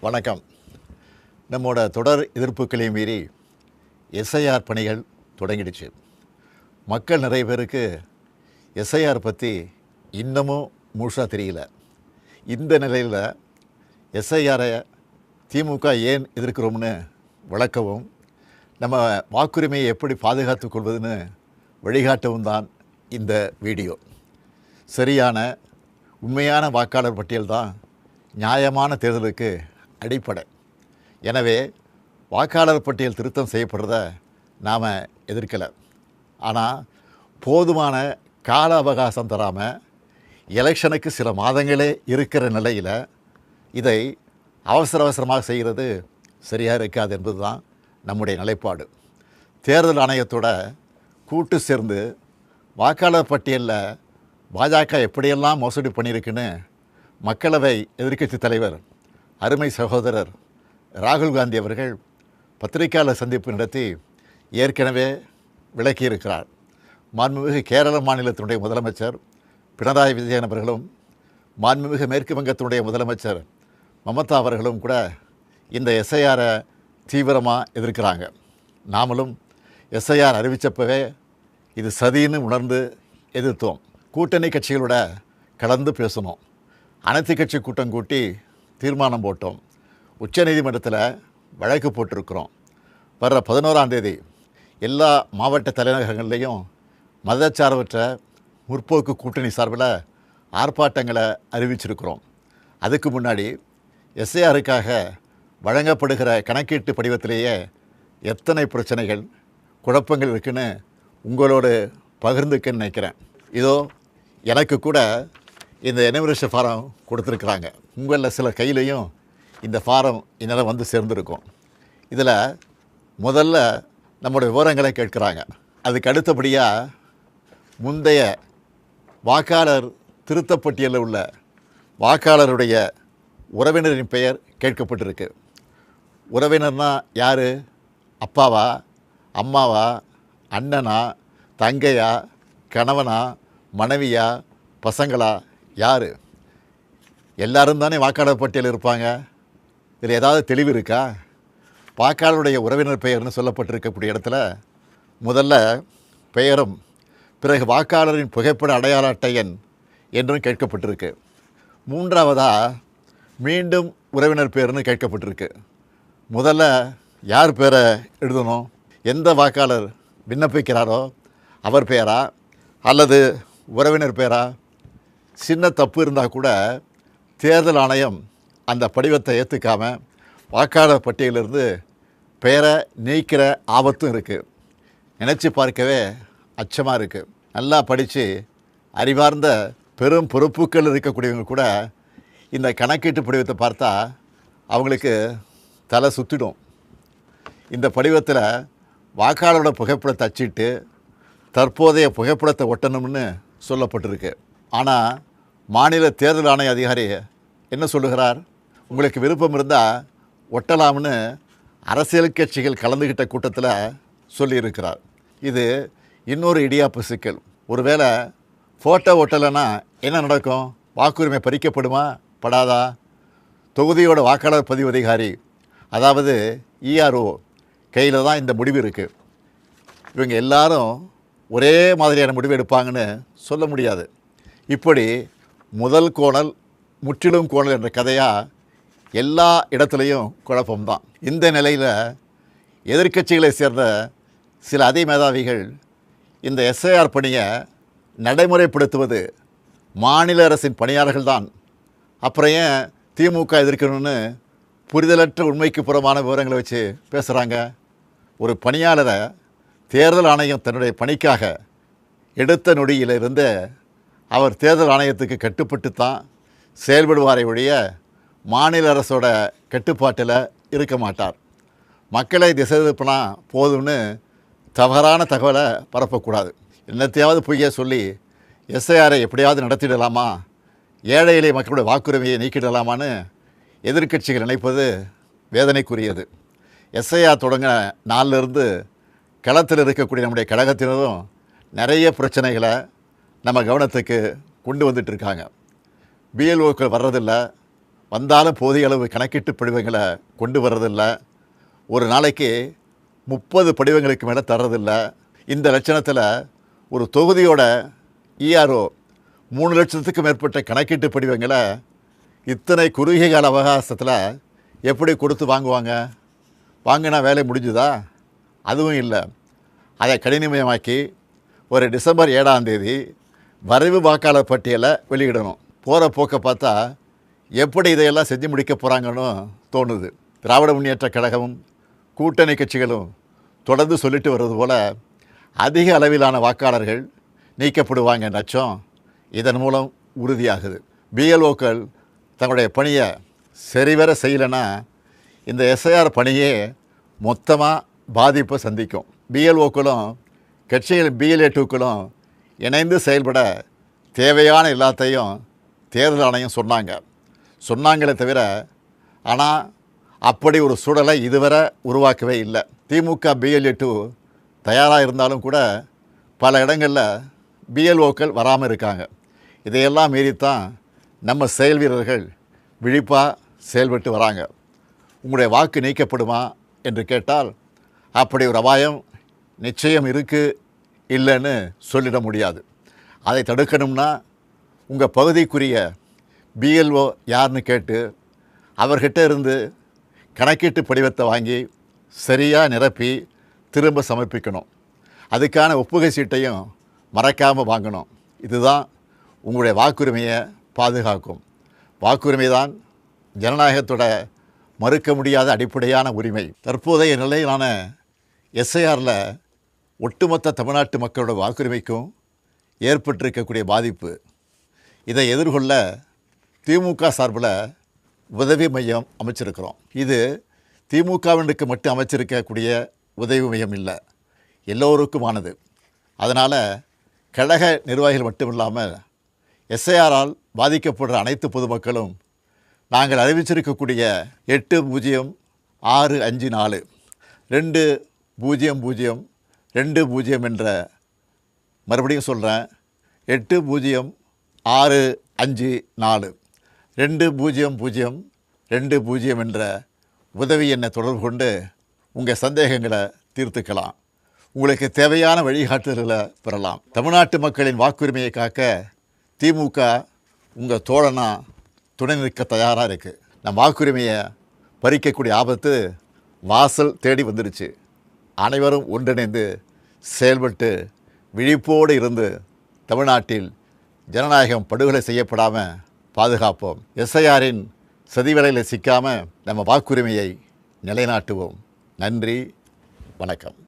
வணக்கம். நம்மோட தொடர் எதிர்ப்புகளை மீறி எஸ்ஐஆர் பணிகள் தொடங்கிடுச்சு. மக்கள் நிறைய பேருக்கு எஸ்ஐஆர் பற்றி இன்னமும் முழுசாக தெரியல. இந்த நிலையில் எஸ்ஐஆரை திமுக ஏன் எதிர்க்கிறோம்னு விளக்கவும், நம்ம வாக்குரிமையை எப்படி பாதுகாத்து கொள்வதுன்னு வழிகாட்டவும் தான் இந்த வீடியோ. சரியான உண்மையான வாக்காளர் பட்டியல் தான் நியாயமான தேர்தலுக்கு அடிப்படை. எனவே வாக்காளர் பட்டியல் திருத்தம் செய்யப்படுறத நாம் எதிர்க்கலை. ஆனால் போதுமான கால அவகாசம் தராமல் எலெக்ஷனுக்கு சில மாதங்களே இருக்கிற நிலையில் இதை அவசரமாக செய்கிறது சரியாக இருக்காது என்பது தான் நம்முடைய நிலைப்பாடு. தேர்தல் ஆணையத்தோட கூட்டு சேர்ந்து வாக்காளர் பட்டியலில் பாஜக எப்படியெல்லாம் மோசடி பண்ணியிருக்குன்னு மக்களவை எதிர்க்கட்சி தலைவர் அருமை சகோதரர் ராகுல் காந்தி அவர்கள் பத்திரிகையாளர் சந்திப்பு நடத்தி ஏற்கனவே விளக்கியிருக்கிறார். மாண்புமிகு கேரள மாநிலத்தினுடைய முதலமைச்சர் பினராயி விஜயன் அவர்களும் மாண்புமிகு மேற்கு வங்கத்தினுடைய முதலமைச்சர் மமதா அவர்களும் கூட இந்த எஸ்ஐஆரை தீவிரமாக எதிர்க்கிறாங்க. நாமளும் எஸ்ஐஆர் அறிவித்தப்பவே இது சதின்னு உணர்ந்து எதிர்த்தோம். கூட்டணி கட்சிகளோட கலந்து பேசணும். அனைத்து கட்சி கூட்டம் கூட்டி தீர்மானம் போட்டோம். உச்சநீதிமன்றத்தில் வழக்கு போட்டிருக்கிறோம். வர்ற 11ஆம் தேதி எல்லா மாவட்ட தலைநகரங்கள்லேயும் மதச்சார்பற்ற முற்போக்கு கூட்டணி சார்பில் ஆர்ப்பாட்டங்களை அறிவிச்சிருக்கிறோம். அதுக்கு முன்னாடி எஸ்ஐஆருக்காக வழங்கப்படுகிற கணக்கீட்டு படிவத்திலேயே எத்தனை பிரச்சனைகள் குழப்பங்கள் இருக்குன்னு உங்களோடு பகிர்ந்துக்கன்னு நினைக்கிறேன். இதோ எனக்கு கூட இந்த எனுமரேஷன் ஃபாரம் கொடுத்துருக்குறாங்க. உங்களில் சில கையிலையும் இந்த ஃபாரம் என்னால் வந்து சேர்ந்துருக்கும். இதில் முதல்ல நம்முடைய விவரங்களை கேட்குறாங்க. அதுக்கு அடுத்தபடியாக முந்தைய வாக்காளர் திருத்தப்பட்டியலில் உள்ள வாக்காளருடைய உறவினரின் பெயர் கேட்கப்பட்டிருக்கு. உறவினர்னா யார்? அப்பாவா, அம்மாவா, அண்ணனா, தங்கையா, கணவனா, மனைவியா, பசங்களா, யார்? எல்லாரும் தானே வாக்காளர் பட்டியலில் இருப்பாங்க. இதில் ஏதாவது தெளிவு இருக்கா? வாக்காளருடைய உறவினர் பெயர்னு சொல்லப்பட்டிருக்கக்கூடிய இடத்துல முதல்ல பெயரும் பிறகு வாக்காளரின் புகைப்பட அடையாள அட்டை எண் என்றும் கேட்கப்பட்டிருக்கு. மூன்றாவதாக மீண்டும் உறவினர் பெயர்னு கேட்கப்பட்டிருக்கு. முதல்ல யார் பேரை எழுதணும்? எந்த வாக்காளர் விண்ணப்பிக்கிறாரோ அவர் பெயரா அல்லது உறவினர் பெயரா? சின்ன தப்பு இருந்தால் கூட தேர்தல் ஆணையம் அந்த படிவத்தை ஏற்றுக்காமல் வாக்காளர் பட்டியலிருந்து பெயரை நீக்கிற ஆபத்தும் இருக்குது. நினச்சி பார்க்கவே அச்சமாக இருக்குது. நல்லா படித்து அறிவார்ந்த பெரும் பொறுப்புகள் இருக்கக்கூடியவங்க கூட இந்த கணக்கீட்டு படிவத்தை பார்த்தா அவங்களுக்கு தலை சுற்றிடும். இந்த படிவத்தில் வாக்காளரோட புகைப்படத்தை அச்சிட்டு தற்போதைய புகைப்படத்தை ஒட்டணும்னு சொல்லப்பட்டிருக்கு. ஆனால் மாநில தேர்தல் ஆணைய அதிகாரி என்ன சொல்லுகிறார்? உங்களுக்கு விருப்பம் இருந்தால் ஒட்டலாம்னு அரசியல் கட்சிகள் கலந்துக்கிட்ட கூட்டத்தில் சொல்லியிருக்கிறார். இது இன்னொரு இடியாப்பு சிக்கல். ஒருவேளை ஃபோட்டோ ஒட்டலைன்னா என்ன நடக்கும்? வாக்குரிமை பறிக்கப்படுமா படாதா? தொகுதியோட வாக்காளர் பதிவு அதிகாரி அதாவது இஆர்ஓ கையில் தான் இந்த முடிவு இருக்குது. இவங்க எல்லாரும் ஒரே மாதிரியான முடிவு எடுப்பாங்கன்னு சொல்ல முடியாது. இப்படி முதல் கோணல் முற்றிலும் கோணல் என்ற கதையாக எல்லா இடத்துலையும் குழப்பம்தான். இந்த நிலையில் எதிர்க்கட்சிகளை சேர்ந்த சில அதிமேதாவிகள் இந்த எஸ்ஐஆர் பணியை நடைமுறைப்படுத்துவது மாநில அரசின் பணியாளர்கள் தான், அப்புறம் ஏன் திமுக எதிர்க்கணும்னு புரிதலற்ற உண்மைக்கு புறமான விவரங்களை வச்சு பேசுகிறாங்க. ஒரு பணியாளரை தேர்தல் ஆணையம் தன்னுடைய பணிக்காக எடுத்த நொடியிலிருந்து அவர் தேர்தல் ஆணையத்துக்கு கட்டுப்பட்டு தான் செயல்படுவாரை ஒழிய மாநில அரசோட கட்டுப்பாட்டில் இருக்க மாட்டார். மக்களை திசை திருப்பினா போதும்னு தவறான தகவலை பரப்பக்கூடாது. என்னத்தையாவது பொய்ய சொல்லி எஸ்ஐஆரை எப்படியாவது நடத்திடலாமா, ஏழை எளிய மக்களுடைய வாக்குரிமையை நீக்கிடலாமான்னு எதிர்க்கட்சிகள் நினைப்பது வேதனைக்குரியது. எஸ்ஐஆர் தொடங்கின நாளிலிருந்து களத்தில் இருக்கக்கூடிய நம்முடைய கழகத்தினரும் நிறைய பிரச்சனைகளை நம்ம கவனத்துக்கு கொண்டு வந்துட்டுருக்காங்க. பிஎல்ஓக்கள் வர்றதில்லை, வந்தாலும் போதிய அளவு கணக்கீட்டு படிவங்களை கொண்டு வர்றதில்ல. ஒரு நாளைக்கு 30 படிவங்களுக்கு மேலே தர்றதில்ல. இந்த லட்சணத்தில் ஒரு தொகுதியோட இஆர்ஓ 3 லட்சத்துக்கு மேற்பட்ட கணக்கீட்டு படிவங்களை இத்தனை குறுகிய கால அவகாசத்தில் எப்படி கொடுத்து வாங்குவாங்க? வாங்கினா வேலை முடிஞ்சுதா? அதுவும் இல்லை. அதை கணினிமயமாக்கி ஒரு டிசம்பர் 7ஆம் தேதி வரைவு வாக்காளர் பட்டியலை வெளியிடணும். போகிற போக்கை பார்த்தா எப்படி இதையெல்லாம் செஞ்சு முடிக்க போகிறாங்கன்னு தோணுது. திராவிட முன்னேற்றக் கழகமும் கூட்டணி கட்சிகளும் தொடர்ந்து சொல்லிட்டு வர்றது போல் அதிக அளவிலான வாக்காளர்கள் நீக்கப்படுவாங்க நச்சம் இதன் மூலம் உறுதியாகுது. பிஎல்ஓக்கள் தங்களுடைய பணியை சரிவர செய்யலைன்னா இந்த எஸ்ஐஆர் பணியே மொத்தமாக பாதிப்பை சந்திக்கும். பிஎல்ஓக்களும் கட்சிகள் பிஎல்ஏ2க்களும் இணைந்து செயல்பட தேவையான எல்லாத்தையும் தேர்தல் ஆணையம் சொன்னாங்களே தவிர ஆனால் அப்படி ஒரு சூழலை இதுவரை உருவாக்கவே இல்லை. திமுக பிஎல்ஏ2 தயாராக இருந்தாலும் கூட பல இடங்களில் பிஎல்ஓக்கள் வராமல் இருக்காங்க. இதையெல்லாம் மீறித்தான் நம்ம செயல் வீரர்கள் விழிப்பாக செயல்பட்டு வராங்க. உங்களுடைய வாக்கு நீக்கப்படுமா என்று கேட்டால் அப்படி ஒரு அபாயம் நிச்சயம் இருக்குது, இல்லைன்னு சொல்லிட முடியாது. அதை தடுக்கணும்னா உங்கள் பகுதிக்குரிய பிஎல்ஓ யாருன்னு கேட்டு அவர்கிட்ட இருந்து கணக்கீட்டு படிவத்தை வாங்கி சரியாக நிரப்பி திரும்ப சமர்ப்பிக்கணும். அதுக்கான ஒப்புகை சீட்டையும் மறக்காமல் வாங்கணும். இதுதான் உங்களுடைய வாக்குரிமையை பாதுகாக்கும். வாக்குரிமை தான் ஜனநாயகத்தோட மறுக்க முடியாத அடிப்படையான உரிமை. தற்போதைய நிலையிலான எஸ்ஐஆரில் ஒட்டுமொத்த தமிழ்நாட்டு மக்களோட வாக்குரிமைக்கும் ஏற்பட்டிருக்கக்கூடிய பாதிப்பு, இதை எதிர்கொள்ள திமுக சார்பில் உதவி மையம் அமைச்சிருக்கிறோம். இது திமுகவினருக்கு மட்டும் அமைச்சிருக்கக்கூடிய உதவி மையம் இல்லை, எல்லோருக்குமானது. அதனால் கழக நிர்வாகிகள் மட்டும் இல்லாமல் எஸ்ஐஆரால் பாதிக்கப்படுற அனைத்து பொதுமக்களும் நாங்கள் அறிவிச்சிருக்கக்கூடிய 806542 200220 என்ற, மறுபடியும் சொல்கிறேன், 806542 200220 என்ற உதவி எண்ணை தொடர்பு கொண்டு உங்கள் சந்தேகங்களை தீர்த்துக்கலாம். உங்களுக்கு தேவையான வழிகாட்டுதல்களை பெறலாம். தமிழ்நாட்டு மக்களின் வாக்குரிமையை காக்க திமுக உங்கள் தோழனா துணை நிற்க தயாராக இருக்குது. நம் வாக்குரிமையை பறிக்கக்கூடிய ஆபத்து வாசல் தேடி வந்துருச்சு. அனைவரும் ஒன்றிணைந்து செயல்பட்டு விழிப்போடு இருந்து தமிழ்நாட்டில் ஜனநாயகம் படுகொலை செய்யப்படாமல் பாதுகாப்போம். எஸ்ஐஆரின் சதிவேளையில் சிக்காமல் நம்ம வாக்குரிமையை நிலைநாட்டுவோம். நன்றி, வணக்கம்.